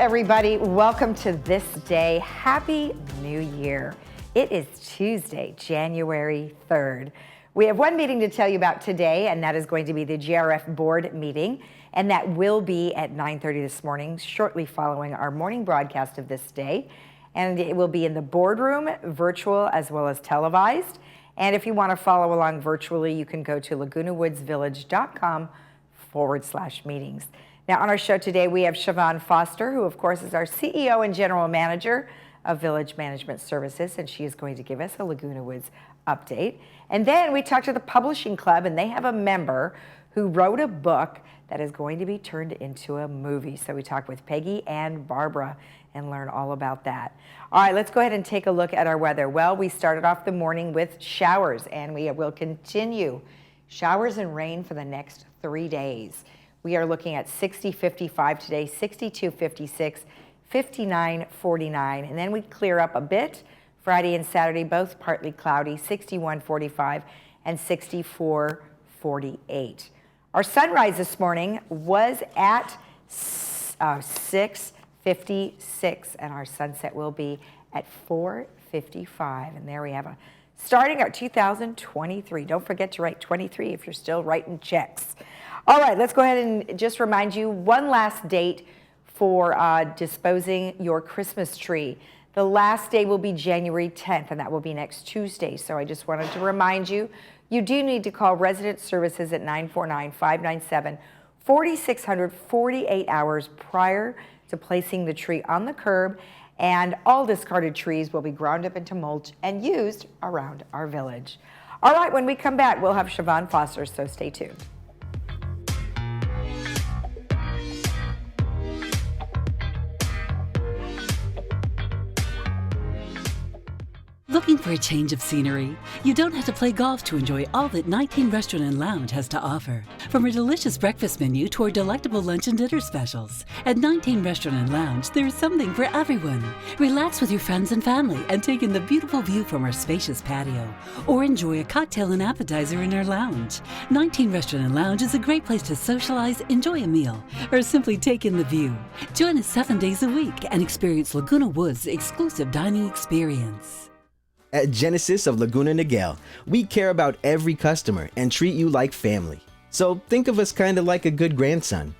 everybody. Welcome to This Day. Happy New Year. It is Tuesday, January 3rd. We have one meeting to tell you about today, and that is going to be the GRF board meeting, and that will be at 9:30 this morning, shortly following our morning broadcast of This Day. And it will be in the boardroom, virtual as well as televised. And if you want to follow along virtually, you can go to lagunawoodsvillage.com/meetings. Now, on our show today, we have Siobhan Foster, who, of course, is our CEO and General Manager of Village Management Services, and she is going to give us a Laguna Woods update. And then we talked to the Publishing Club, and they have a member who wrote a book that is going to be turned into a movie. So we talked with Peggy and Barbara and learn all about that. All right, let's go ahead and take a look at our weather. Well, we started off the morning with showers, and we will continue showers and rain for the next 3 days. We are looking at 60-55 today, 62-56, 59-49, and then we clear up a bit. Friday and Saturday, both partly cloudy, 61-45 and 64-48. Our sunrise this morning was at 6:56, and our sunset will be at 4:55. And there we have starting our 2023. Don't forget to write 23 if you're still writing checks. All right, let's go ahead and just remind you one last date for disposing your Christmas tree. The last day will be January 10th, and that will be next Tuesday. So I just wanted to remind you, you do need to call Resident Services at 949-597-4600 48 hours prior to placing the tree on the curb, and all discarded trees will be ground up into mulch and used around our village. All right, when we come back, we'll have Siobhan Foster, so stay tuned. Looking for a change of scenery? You don't have to play golf to enjoy all that 19 Restaurant and Lounge has to offer. From a delicious breakfast menu to our delectable lunch and dinner specials, at 19 Restaurant and Lounge, there is something for everyone. Relax with your friends and family and take in the beautiful view from our spacious patio, or enjoy a cocktail and appetizer in our lounge. 19 Restaurant and Lounge is a great place to socialize, enjoy a meal, or simply take in the view. Join us 7 days a week and experience Laguna Woods' exclusive dining experience. At Genesis of Laguna Niguel, we care about every customer and treat you like family. So think of us kind of like a good grandson.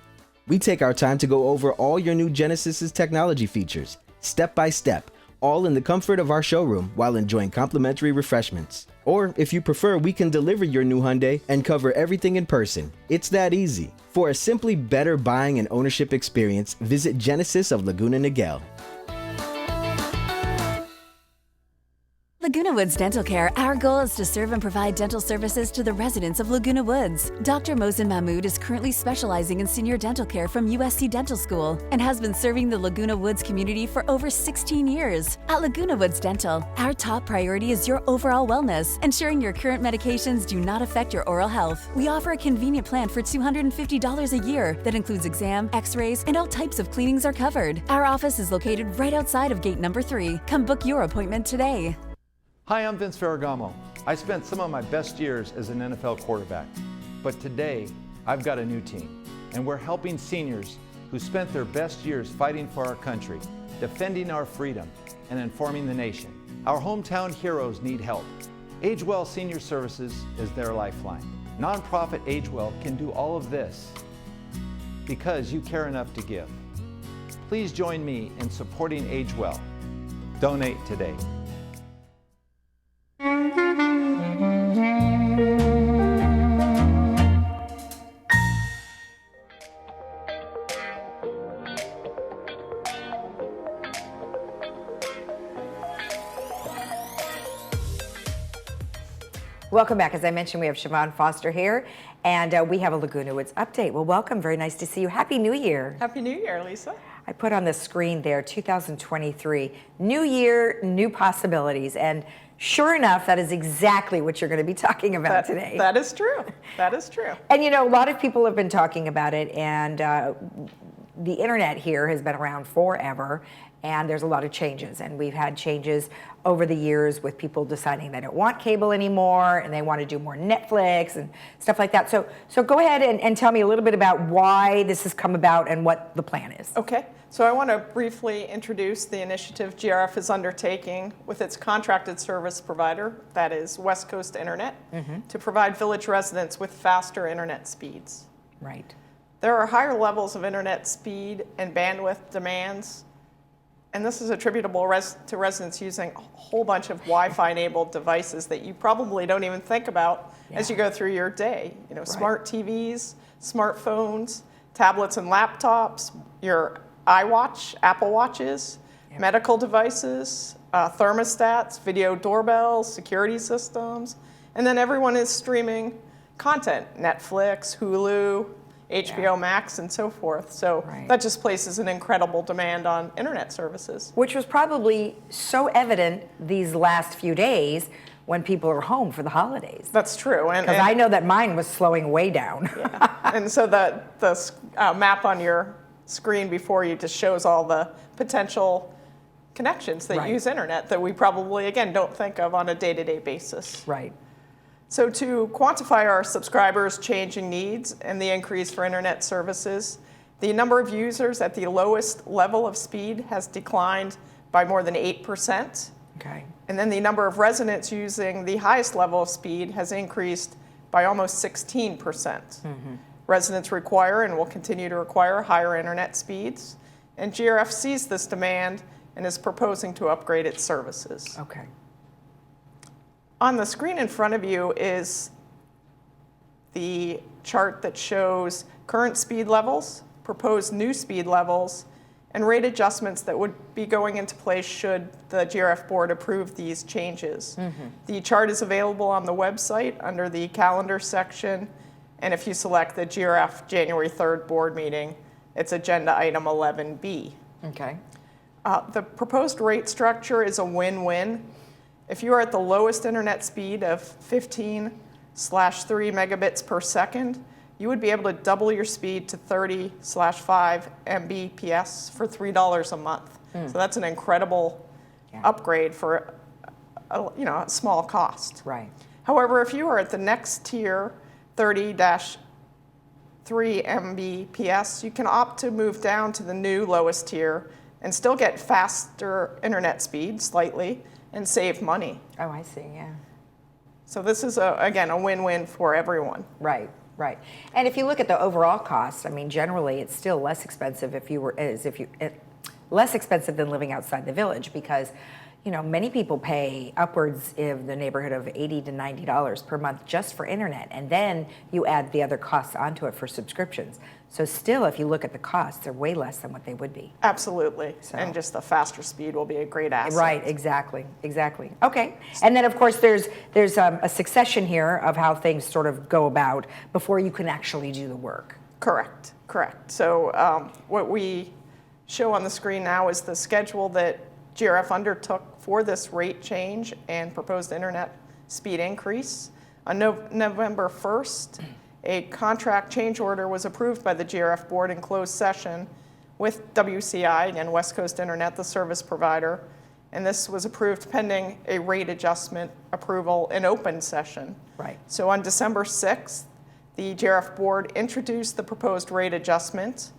We take our time to go over all your new Genesis's technology features, step by step, all in the comfort of our showroom while enjoying complimentary refreshments. Or if you prefer, we can deliver your new Hyundai and cover everything in person. It's that easy. For a simply better buying and ownership experience, visit Genesis of Laguna Niguel. Laguna Woods Dental Care, our goal is to serve and provide dental services to the residents of Laguna Woods. Dr. Mohsen Mahmood is currently specializing in senior dental care from USC Dental School and has been serving the Laguna Woods community for over 16 years. At Laguna Woods Dental, our top priority is your overall wellness, ensuring your current medications do not affect your oral health. We offer a convenient plan for $250 a year that includes exam, x-rays, and all types of cleanings are covered. Our office is located right outside of gate number 3. Come book your appointment today. Hi, I'm Vince Ferragamo. I spent some of my best years as an NFL quarterback, but today I've got a new team, and we're helping seniors who spent their best years fighting for our country, defending our freedom, and informing the nation. Our hometown heroes need help. AgeWell Senior Services is their lifeline. Nonprofit AgeWell can do all of this because you care enough to give. Please join me in supporting AgeWell. Donate today. Welcome back. As I mentioned, we have Siobhan Foster here, and we have a Laguna Woods update. Well, welcome. Very nice to see you. Happy New Year. Happy New Year, Lisa. I put on the screen there 2023. New year, new possibilities. And sure enough, that is exactly what you're going to be talking about today. That is true. That is true. And you know, a lot of people have been talking about it, and the internet here has been around forever, and there's a lot of changes, and we've had changes over the years with people deciding they don't want cable anymore and they want to do more Netflix and stuff like that. So go ahead and tell me a little bit about why this has come about and what the plan is. Okay, so I want to briefly introduce the initiative GRF is undertaking with its contracted service provider, that is West Coast Internet, to provide village residents with faster internet speeds. Right. There are higher levels of internet speed and bandwidth demands, and this is attributable to residents using a whole bunch of Wi-Fi enabled devices that you probably don't even think about as you go through your day. You know, smart TVs, smartphones, tablets and laptops, your iWatch, Apple Watches, medical devices, thermostats, video doorbells, security systems, and then everyone is streaming content, Netflix, Hulu, HBO Max, and so forth. So that just places an incredible demand on internet services. Which was probably so evident these last few days when people are home for the holidays. That's true. Because I know that mine was slowing way down. And so the map on your screen before you just shows all the potential connections that use internet that we probably, again, don't think of on a day-to-day basis. Right. So to quantify our subscribers' changing needs and the increase for internet services, the number of users at the lowest level of speed has declined by more than 8%. Okay. And then the number of residents using the highest level of speed has increased by almost 16%. Residents require and will continue to require higher internet speeds, and GRF sees this demand and is proposing to upgrade its services. Okay. On the screen in front of you is the chart that shows current speed levels, proposed new speed levels, and rate adjustments that would be going into place should the GRF board approve these changes. The chart is available on the website under the calendar section, and if you select the GRF January 3rd board meeting, it's agenda item 11B. Okay. The proposed rate structure is a win-win. If you are at the lowest internet speed of 15/3 megabits per second, you would be able to double your speed to 30/5 Mbps for $3 a month. So that's an incredible upgrade for a small cost. Right. However, if you are at the next tier, 30-3 Mbps, you can opt to move down to the new lowest tier and still get faster internet speed slightly and save money. Oh, I see, yeah. So this is, again, a win-win for everyone. Right, right. And if you look at the overall cost, I mean, generally it's still less expensive less expensive than living outside the village because, you know, many people pay upwards of the neighborhood of $80 to $90 per month just for internet, and then you add the other costs onto it for subscriptions. So still, if you look at the costs, they're way less than what they would be. Absolutely, So. and just the faster speed will be a great asset. Right, exactly, exactly. Okay, and then of course there's a succession here of how things sort of go about before you can actually do the work. Correct, correct. So what we show on the screen now is the schedule that GRF undertook for this rate change and proposed internet speed increase. On November 1st, a contract change order was approved by the GRF board in closed session with WCI, again, West Coast Internet, the service provider, and this was approved pending a rate adjustment approval in open session. Right. So on December 6th, the GRF board introduced the proposed rate adjustment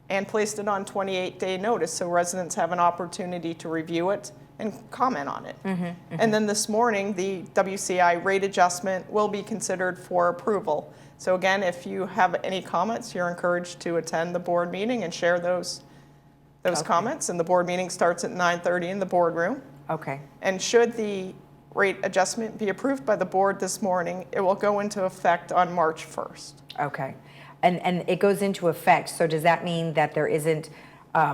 and placed it on 28-day notice so residents have an opportunity to review it and comment on it. And then this morning, the WCI rate adjustment will be considered for approval. So again, if you have any comments, you're encouraged to attend the board meeting and share those comments. And the board meeting starts at 9:30 in the boardroom. Okay. And should the rate adjustment be approved by the board this morning, it will go into effect on March 1st. Okay. And it goes into effect, so does that mean that there isn't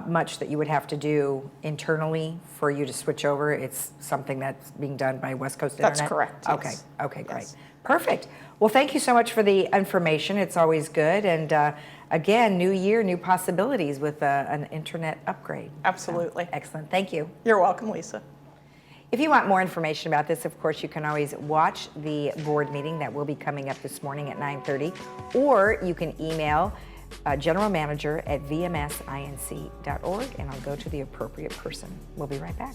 much that you would have to do internally for you to switch over? It's something that's being done by West Coast Internet? That's correct, yes. Okay, okay, great. Yes. Perfect. Well, thank you so much for the information. It's always good. And again, new year, new possibilities with an internet upgrade. Absolutely. So, excellent. Thank you. You're welcome, Lisa. If you want more information about this, of course, you can always watch the board meeting that will be coming up this morning at 9:30, or you can email general manager at vmsinc.org, and I'll go to the appropriate person. We'll be right back.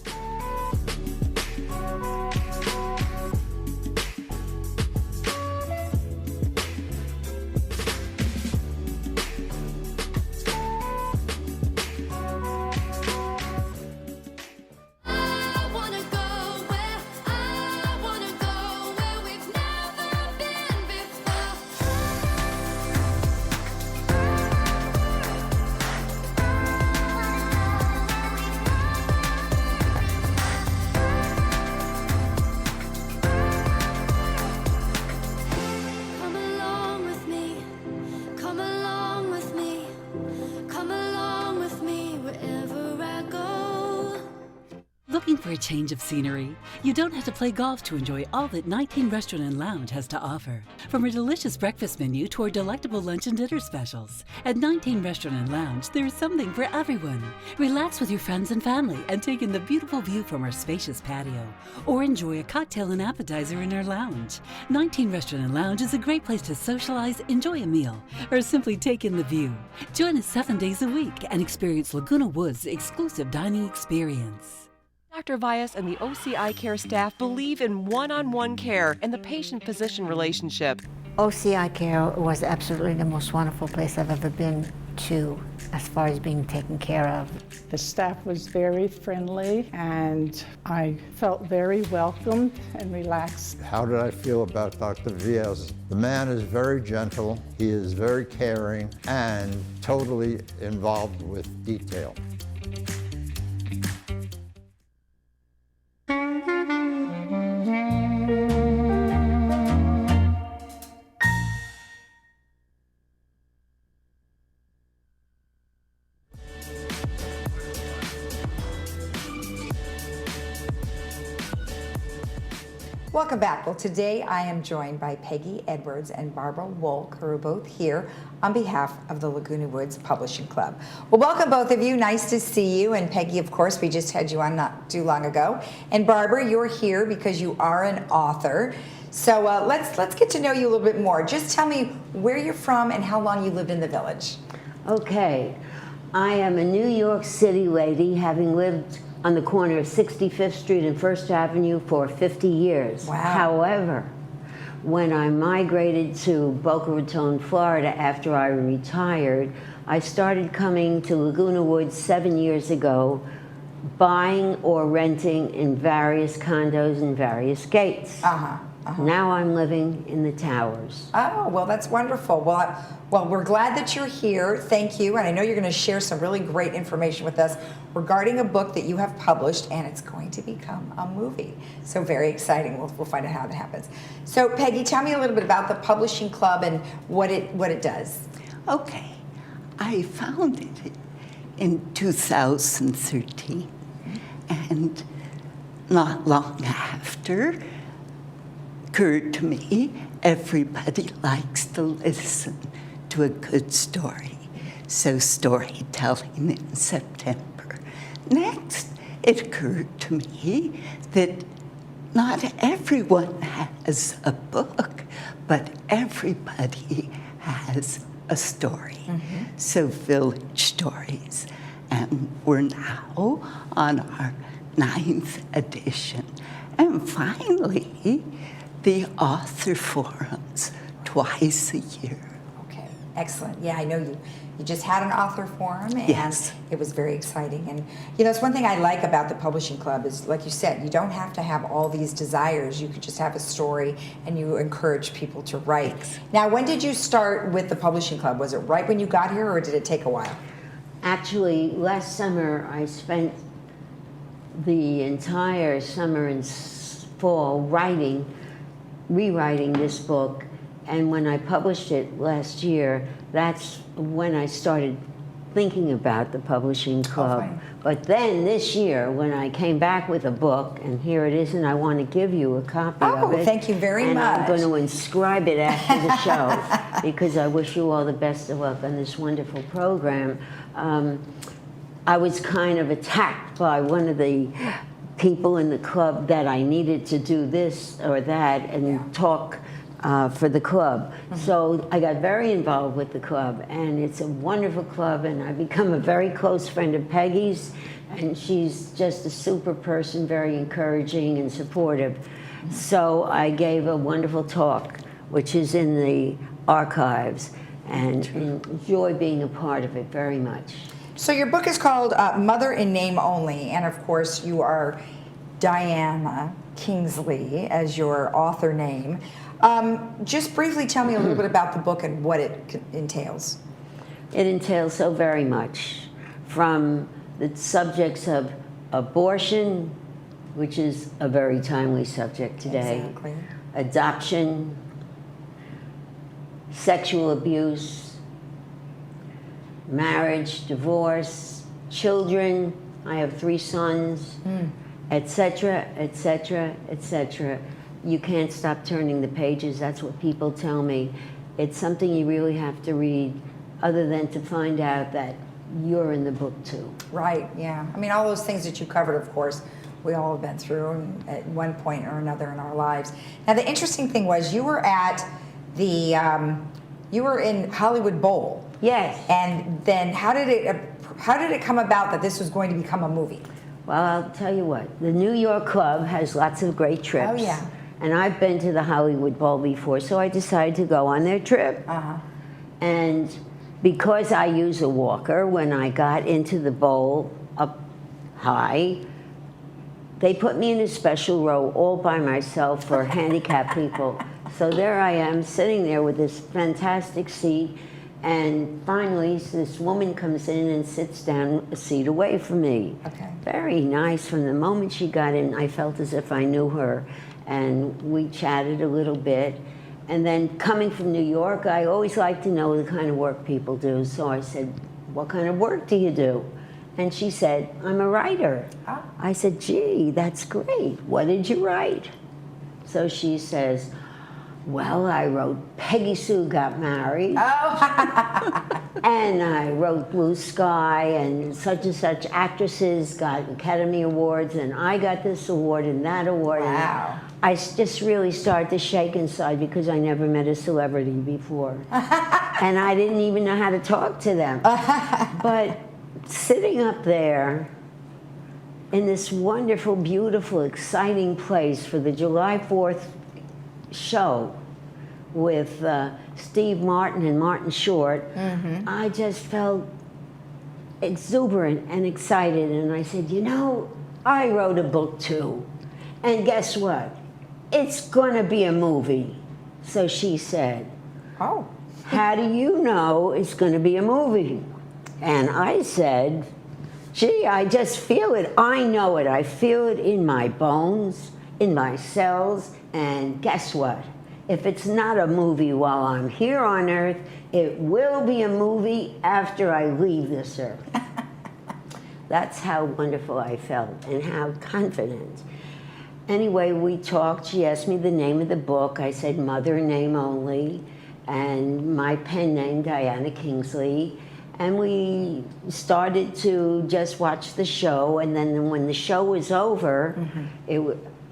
Looking for a change of scenery? You don't have to play golf to enjoy all that 19 Restaurant and Lounge has to offer. From a delicious breakfast menu to our delectable lunch and dinner specials. At 19 Restaurant and Lounge, there is something for everyone. Relax with your friends and family and take in the beautiful view from our spacious patio. Or enjoy a cocktail and appetizer in our lounge. 19 Restaurant and Lounge is a great place to socialize, enjoy a meal, or simply take in the view. Join us 7 days a week and experience Laguna Woods' exclusive dining experience. Dr. Vyas and the OCI Care staff believe in one-on-one care and the patient-physician relationship. OCI Care was absolutely the most wonderful place I've ever been to as far as being taken care of. The staff was very friendly and I felt very welcomed and relaxed. How did I feel about Dr. Vyas? The man is very gentle, he is very caring, and totally involved with detail. Welcome back. Well, today I am joined by Peggy Edwards and Barbara Wolk, who are both here on behalf of the Laguna Woods Publishing Club. Well, welcome both of you. Nice to see you. And Peggy, of course, we just had you on not too long ago. And Barbara, you're here because you are an author. So let's get to know you a little bit more. Just tell me where you're from and how long you lived in the village. Okay, I am a New York City lady, having lived on the corner of 65th Street and First Avenue for 50 years. Wow. However, when I migrated to Boca Raton, Florida after I retired, I started coming to Laguna Woods 7 years ago, buying or renting in various condos and various gates. Now I'm living in the towers. Oh, well, that's wonderful. Well, we're glad that you're here. Thank you. And I know you're going to share some really great information with us regarding a book that you have published, and it's going to become a movie. So very exciting. We'll find out how that happens. So, Peggy, tell me a little bit about the Publishing Club and what it does. Okay. I founded it in 2013, and not long after, occurred to me, everybody likes to listen to a good story. So storytelling in September. Next, it occurred to me that not everyone has a book, but everybody has a story. So village stories. And we're now on our 9th edition. And finally, the author forums twice a year. Okay, excellent. Yeah, I know you just had an author forum, and yes, it was very exciting. And you know, it's one thing I like about the Publishing Club is, like you said, you don't have to have all these desires. You could just have a story, and you encourage people to write. Now, when did you start with the Publishing Club? Was it right when you got here, or did it take a while? Actually, last summer I spent the entire summer and fall rewriting this book, and when I published it last year, that's when I started thinking about the Publishing Club. Okay. But then this year, when I came back with a book, and here it is, and I want to give you a copy of it. Oh, thank you very and much. I'm going to inscribe it after the show, because I wish you all the best of luck on this wonderful program. I was kind of attacked by one of the people in the club that I needed to do this or that and talk for the club. So I got very involved with the club, and it's a wonderful club, and I've become a very close friend of Peggy's, and she's just a super person, very encouraging and supportive. So I gave a wonderful talk, which is in the archives, and enjoy being a part of it very much. So your book is called Mother in Name Only, and of course you are Diana Kingsley as your author name. Just briefly tell me a little bit about the book and what it entails. It entails so very much, from the subjects of abortion, which is a very timely subject today, Exactly. adoption, sexual abuse, marriage, divorce, children. I have 3 sons, etc., etc., etc. You can't stop turning the pages. That's what people tell me. It's something you really have to read, other than to find out that you're in the book too. Right, yeah. I mean, all those things that you covered, of course, we all have been through at one point or another in our lives. Now, the interesting thing was you were at the, you were in Hollywood Bowl. Yes. And then how did it come about that this was going to become a movie? Well, I'll tell you what. The New York Club has lots of great trips. Oh, yeah. And I've been to the Hollywood Bowl before, so I decided to go on their trip. And because I use a walker, when I got into the bowl up high, they put me in a special row all by myself for handicapped people. So there I am, sitting there with this fantastic seat, and finally this woman comes in and sits down a seat away from me. Okay. Very nice. From the moment she got in, I felt as if I knew her, and we chatted a little bit. And then coming from New York, I always like to know the kind of work people do. So I said, what kind of work do you do? And she said, I'm a writer. Oh. I said, gee, that's great. What did you write? So she says, well, I wrote Peggy Sue Got Married. Oh. And I wrote Blue Sky, and such actresses got Academy Awards, and I got this award and that award. Wow. And I just really started to shake inside because I never met a celebrity before. And I didn't even know how to talk to them. But sitting up there in this wonderful, beautiful, exciting place for the July 4th show with Steve Martin and Martin Short, I just felt exuberant and excited. And I said, you know, I wrote a book too. And guess what? It's going to be a movie. So she said, Oh. how do you know it's going to be a movie? And I said, gee, I just feel it. I know it. I feel it in my bones, in my cells. And guess what? If it's not a movie while I'm here on Earth, it will be a movie after I leave this Earth. That's how wonderful I felt and how confident. Anyway, we talked. She asked me the name of the book. I said, Mother Name Only, and my pen name, Diana Kingsley. And we started to just watch the show, and then when the show was over,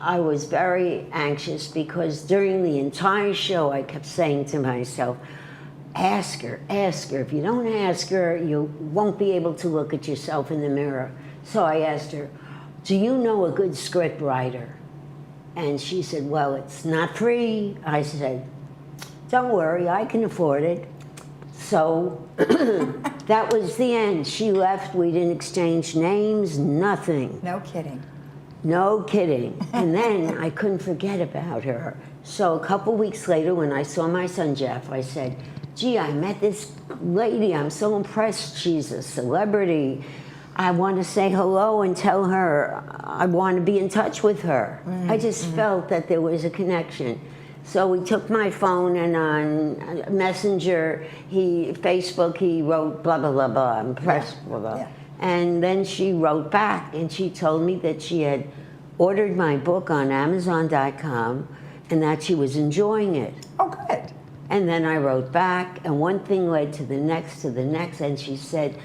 I was very anxious because during the entire show I kept saying to myself, ask her, ask her. If you don't ask her, you won't be able to look at yourself in the mirror. So I asked her, do you know a good script writer? And she said, well, it's not free. I said, don't worry, I can afford it. So that was the end. She left, we didn't exchange names, nothing. No kidding. No kidding. And then I couldn't forget about her. So a couple weeks later, when I saw my son Jeff, I said, gee, I met this lady. I'm so impressed. She's a celebrity. I want to say hello and tell her I want to be in touch with her. I just felt that there was a connection. So we took my phone, and on Messenger, Facebook, he wrote blah, blah, blah, blah, I'm impressed, blah, blah. Yeah. And then she wrote back, and she told me that she had ordered my book on Amazon.com and that she was enjoying it. Oh, good. And then I wrote back, and one thing led to the next, and she said,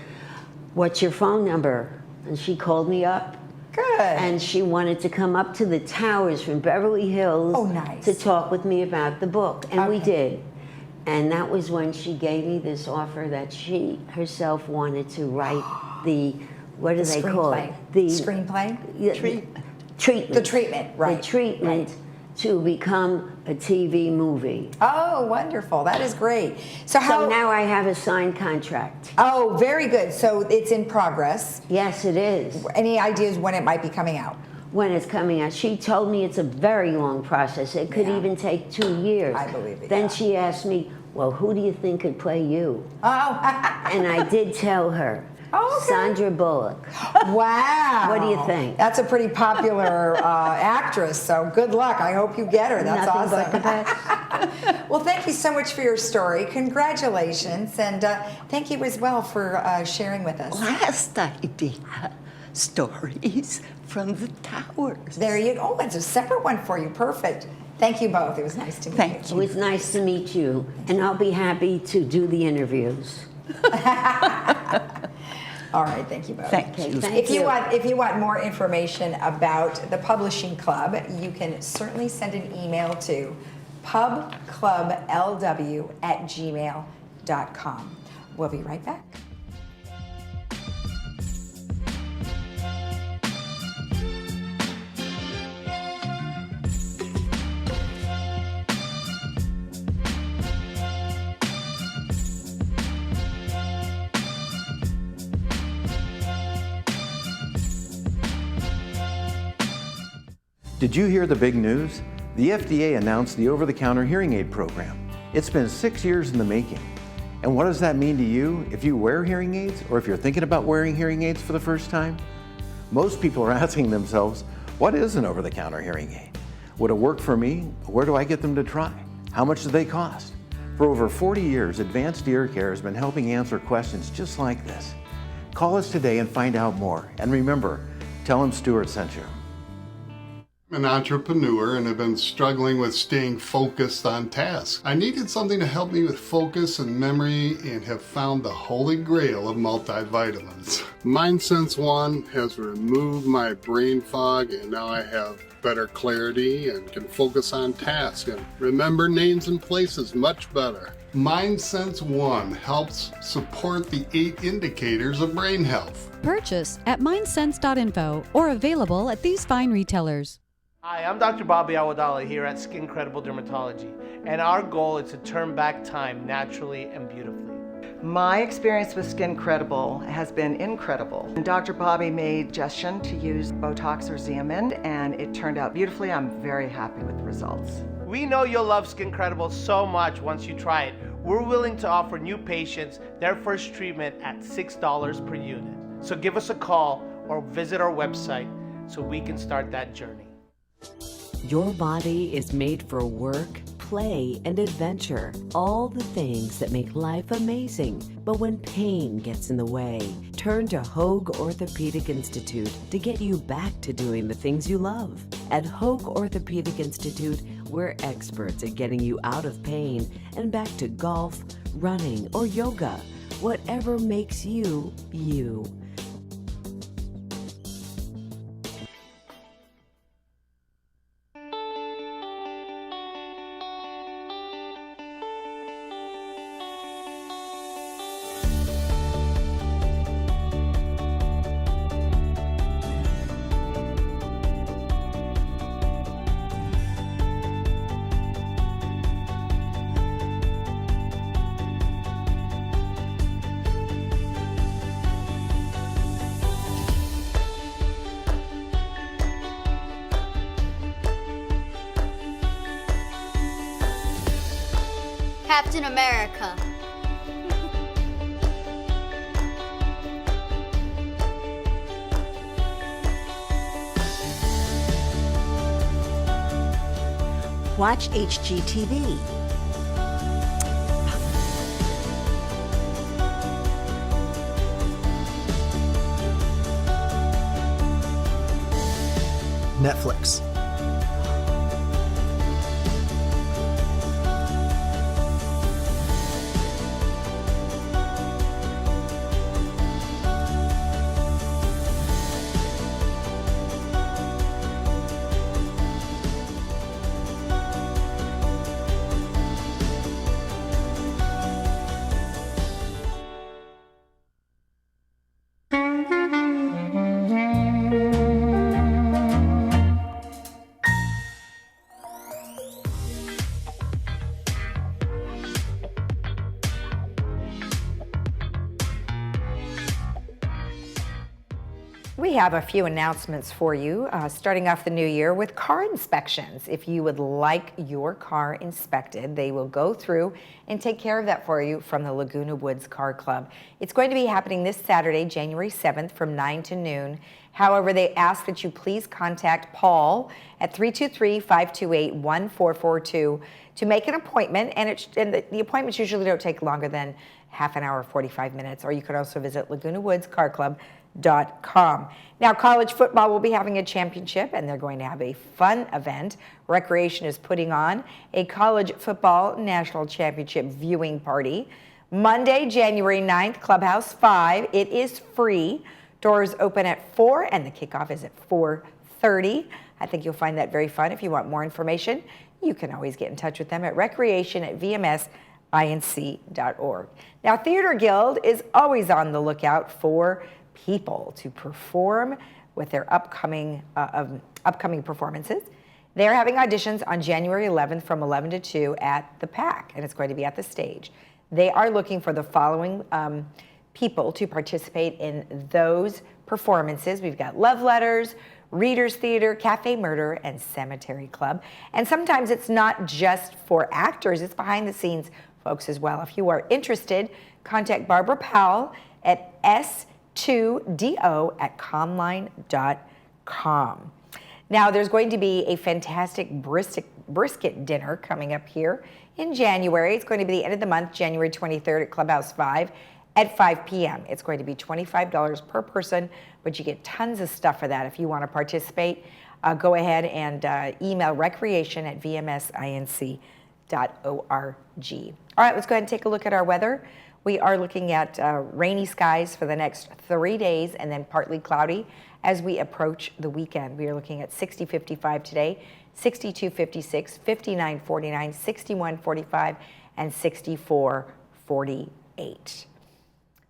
what's your phone number? And she called me up, Good. And she wanted to come up to the towers from Beverly Hills Oh, nice. to talk with me about the book. And we Okay. did. And that was when she gave me this offer that she herself wanted to write the, what do they call it? The screenplay? Yeah, treatment. The treatment, right. The treatment to become a TV movie. Oh, wonderful. That is great. So So now I have a signed contract. Oh, very good. So it's in progress. Yes, it is. Any ideas when it might be coming out? When it's coming out. She told me it's a very long process. It could Yeah. even take 2 years. I believe it, Then yeah. she asked me, well, who do you think could play you? Oh, And I did tell her, Oh, okay. Sandra Bullock. wow. What do you think? That's a pretty popular actress, so good luck. I hope you get her. That's Nothing awesome. but the best. Well, thank you so much for your story. Congratulations, and thank you as well for sharing with us. Last idea, stories from the towers. There you go. Oh, it's a separate one for you. Perfect. Thank you both. It was nice to meet you. It was nice to meet you, and I'll be happy to do the interviews. All right, thank you both. Thank you. Thank If you want more information about the publishing club, you can certainly send an email to pubclublw@gmail.com. We'll be right back. Did you hear the big news? The FDA announced the over-the-counter hearing aid program. It's been 6 years in the making. And what does that mean to you if you wear hearing aids or if you're thinking about wearing hearing aids for the first time? Most people are asking themselves, what is an over-the-counter hearing aid? Would it work for me? Where do I get them to try? How much do they cost? For over 40 years, Advanced Ear Care has been helping answer questions just like this. Call us today and find out more. And remember, tell them Stuart sent you. I'm an entrepreneur and have been struggling with staying focused on tasks. I needed something to help me with focus and memory and have found the holy grail of multivitamins. MindSense One has removed my brain fog and now I have better clarity and can focus on tasks and remember names and places much better. MindSense One helps support the 8 indicators of brain health. Purchase at mindsense.info or available at these fine retailers. Hi, I'm Dr. Bobby Awadala here at Skin Credible Dermatology, and our goal is to turn back time naturally and beautifully. My experience with Skin Credible has been incredible. Dr. Bobby made suggestion to use Botox or Xeomin, and it turned out beautifully. I'm very happy with the results. We know you'll love Skin Credible so much once you try it. We're willing to offer new patients their first treatment at $6 per unit. So give us a call or visit our website so we can start that journey. Your body is made for work, play, and adventure. All the things that make life amazing. But when pain gets in the way, turn to Hoag Orthopedic Institute to get you back to doing the things you love. At Hoag Orthopedic Institute, we're experts at getting you out of pain and back to golf, running, or yoga. Whatever makes you, you. Captain America. Watch HGTV. Netflix. We have a few announcements for you, starting off the new year with car inspections. If you would like your car inspected, they will go through and take care of that for you from the Laguna Woods Car Club. It's going to be happening this Saturday, January 7th from 9 to noon. However, they ask that you please contact Paul at 323-528-1442 to make an appointment, and the appointments usually don't take longer than half an hour, 45 minutes, or you could also visit LagunaWoodsCarClub.com. Now, college football will be having a championship, and they're going to have a fun event. Recreation is putting on a college football national championship viewing party. Monday, January 9th, Clubhouse 5. It is free. Doors open at 4, and the kickoff is at 4:30. I think you'll find that very fun. If you want more information, you can always get in touch with them at recreation@vmsinc.org. Now, Theater Guild is always on the lookout for people to perform with their upcoming performances. They're having auditions on January 11th from 11 to 2 at the PAC, and it's going to be at the stage. They are looking for the following people to participate in those performances. We've got Love Letters, Readers Theater, Cafe Murder, and Cemetery Club. And sometimes it's not just for actors, it's behind the scenes folks as well. If you are interested, contact Barbara Powell at s2do@comline.com. Now, there's going to be a fantastic brisket dinner coming up here in January. It's going to be the end of the month, January 23rd at Clubhouse 5 at 5 p.m. It's going to be $25 per person, but you get tons of stuff for that. If you want to participate, go ahead and email recreation@vmsinc.org. All right, let's go ahead and take a look at our weather. We are looking at rainy skies for the next 3 days and then partly cloudy as we approach the weekend. We are looking at 60-55 today, 62-56, 59-49, 61-45, and 64-48.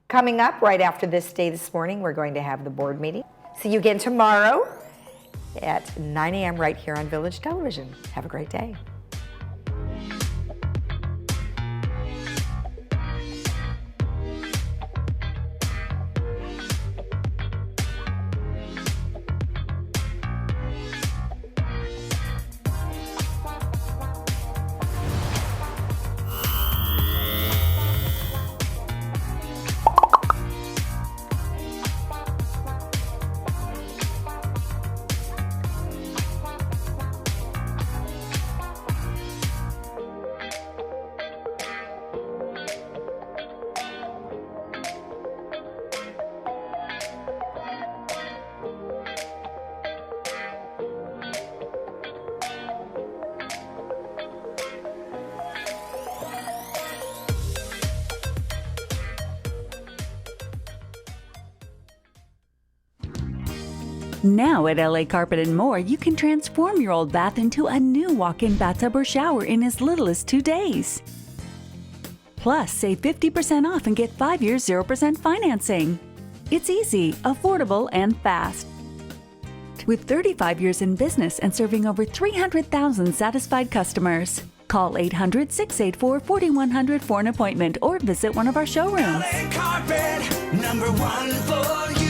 Coming up right after this day this morning, we're going to have the board meeting. See you again tomorrow at 9 a.m. right here on Village Television. Have a great day. Now at LA Carpet & More, you can transform your old bath into a new walk-in bathtub or shower in as little as 2 days. Plus, save 50% off and get 5 years 0% financing. It's easy, affordable, and fast. With 35 years in business and serving over 300,000 satisfied customers. Call 800-684-4100 for an appointment or visit one of our showrooms. LA Carpet, #1 for you.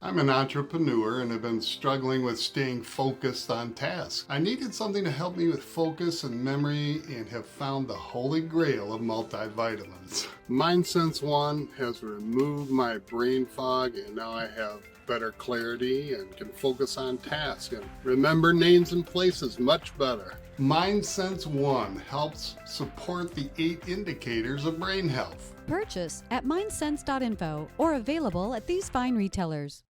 I'm an entrepreneur and have been struggling with staying focused on tasks. I needed something to help me with focus and memory and have found the holy grail of multivitamins. MindSense One has removed my brain fog and now I have better clarity and can focus on tasks and remember names and places much better. MindSense One helps support the 8 indicators of brain health. Purchase at mindsense.info or available at these fine retailers.